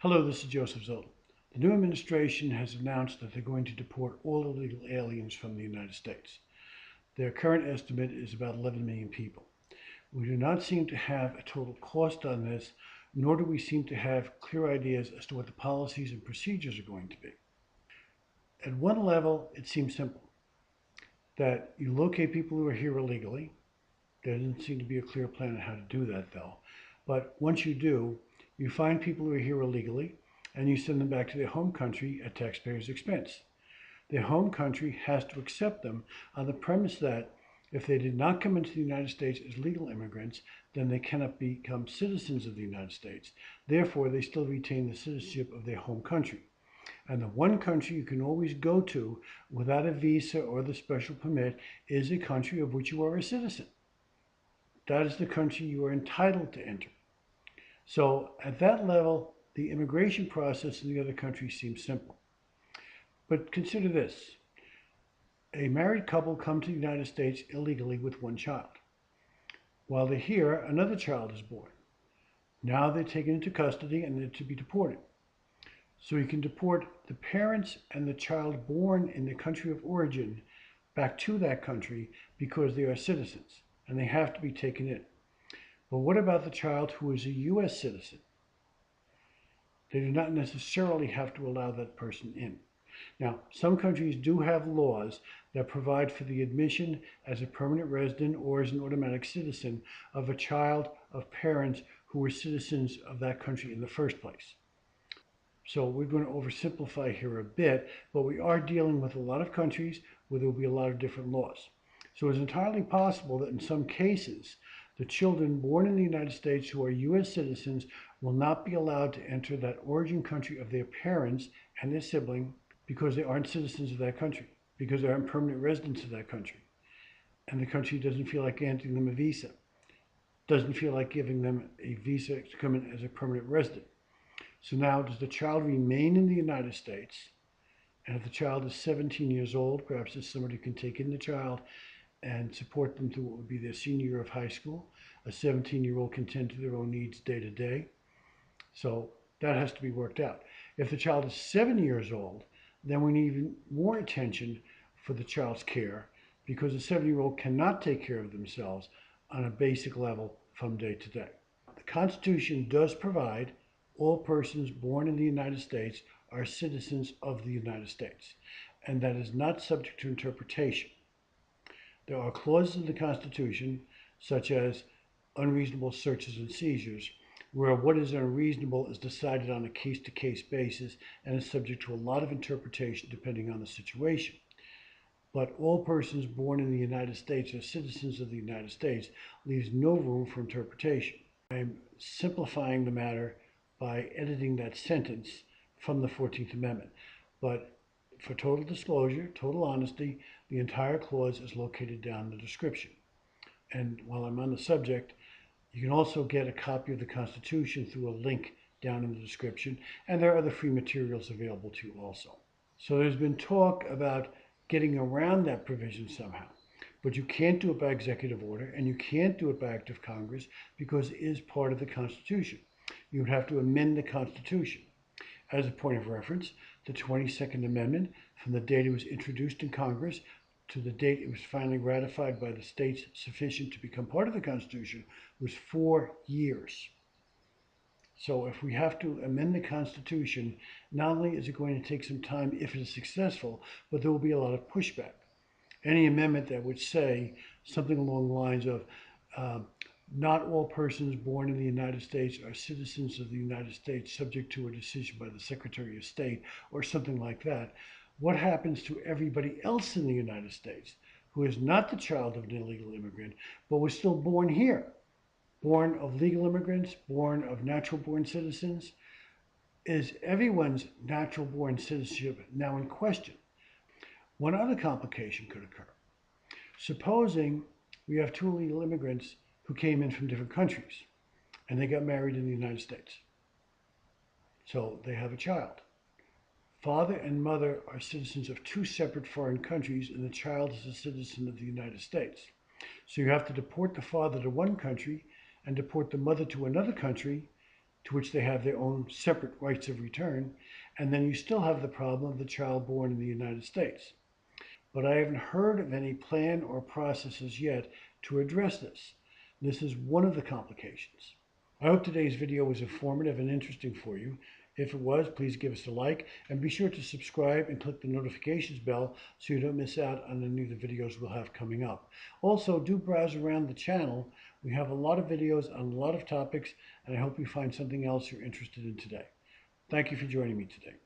Hello, this is Joseph Zoll. The new administration has announced that they're going to deport all illegal aliens from the United States. Their current estimate is about 11 million people. We do not seem to have a total cost on this, nor do we seem to have clear ideas as to what the policies and procedures are going to be. At one level, it seems simple, that you locate people who are here illegally. There doesn't seem to be a clear plan on how to do that, though. But once you do, you find people who are here illegally, and you send them back to their home country at taxpayers' expense. Their home country has to accept them on the premise that if they did not come into the United States as legal immigrants, then they cannot become citizens of the United States. Therefore, they still retain the citizenship of their home country. And the one country you can always go to without a visa or the special permit is a country of which you are a citizen. That is the country you are entitled to enter. So at that level, the immigration process in the other countries seems simple. But consider this. A married couple come to the United States illegally with one child. While they're here, another child is born. Now they're taken into custody and they're to be deported. So you can deport the parents and the child born in the country of origin back to that country because they are citizens and they have to be taken in. But what about the child who is a U.S. citizen? They do not necessarily have to allow that person in. Now, some countries do have laws that provide for the admission as a permanent resident or as an automatic citizen of a child of parents who were citizens of that country in the first place. So we're going to oversimplify here a bit, but we are dealing with a lot of countries where there will be a lot of different laws. So it's entirely possible that in some cases, the children born in the United States who are U.S. citizens will not be allowed to enter that origin country of their parents and their sibling because they aren't citizens of that country, because they aren't permanent residents of that country. And the country doesn't feel like granting them a visa, doesn't feel like giving them a visa to come in as a permanent resident. So now, does the child remain in the United States? And if the child is 17 years old, perhaps there's somebody who can take in the child and support them through what would be their senior year of high school. A 17-year-old can tend to their own needs day to day. So that has to be worked out. If the child is 7 years old, then we need even more attention for the child's care because a 7-year-old cannot take care of themselves on a basic level from day to day. The Constitution does provide all persons born in the United States are citizens of the United States, and that is not subject to interpretation. There are clauses in the Constitution, such as unreasonable searches and seizures, where what is unreasonable is decided on a case-to-case basis and is subject to a lot of interpretation depending on the situation. But all persons born in the United States are citizens of the United States leaves no room for interpretation. I'm simplifying the matter by editing that sentence from the 14th Amendment. But for total disclosure, total honesty, the entire clause is located down in the description. And while I'm on the subject, you can also get a copy of the Constitution through a link down in the description, and there are other free materials available to you also. So there's been talk about getting around that provision somehow, but you can't do it by executive order, and you can't do it by act of Congress because it is part of the Constitution. You would have to amend the Constitution. As a point of reference, the 22nd Amendment, from the date it was introduced in Congress to the date it was finally ratified by the states sufficient to become part of the Constitution, was 4 years. So if we have to amend the Constitution, not only is it going to take some time if it is successful, but there will be a lot of pushback. Any amendment that would say something along the lines of, not all persons born in the United States are citizens of the United States subject to a decision by the Secretary of State or something like that. What happens to everybody else in the United States who is not the child of an illegal immigrant but was still born here? Born of legal immigrants, born of natural born citizens? Is everyone's natural born citizenship now in question? One other complication could occur. Supposing we have two illegal immigrants who came in from different countries, and they got married in the United States. So they have a child. Father and mother are citizens of two separate foreign countries, and the child is a citizen of the United States. So you have to deport the father to one country and deport the mother to another country to which they have their own separate rights of return, and then you still have the problem of the child born in the United States. But I haven't heard of any plan or processes yet to address this. This is one of the complications. I hope today's video was informative and interesting for you. If it was, please give us a like and be sure to subscribe and click the notifications bell so you don't miss out on any of the videos we'll have coming up. Also, do browse around the channel. We have a lot of videos on a lot of topics, and I hope you find something else you're interested in today. Thank you for joining me today.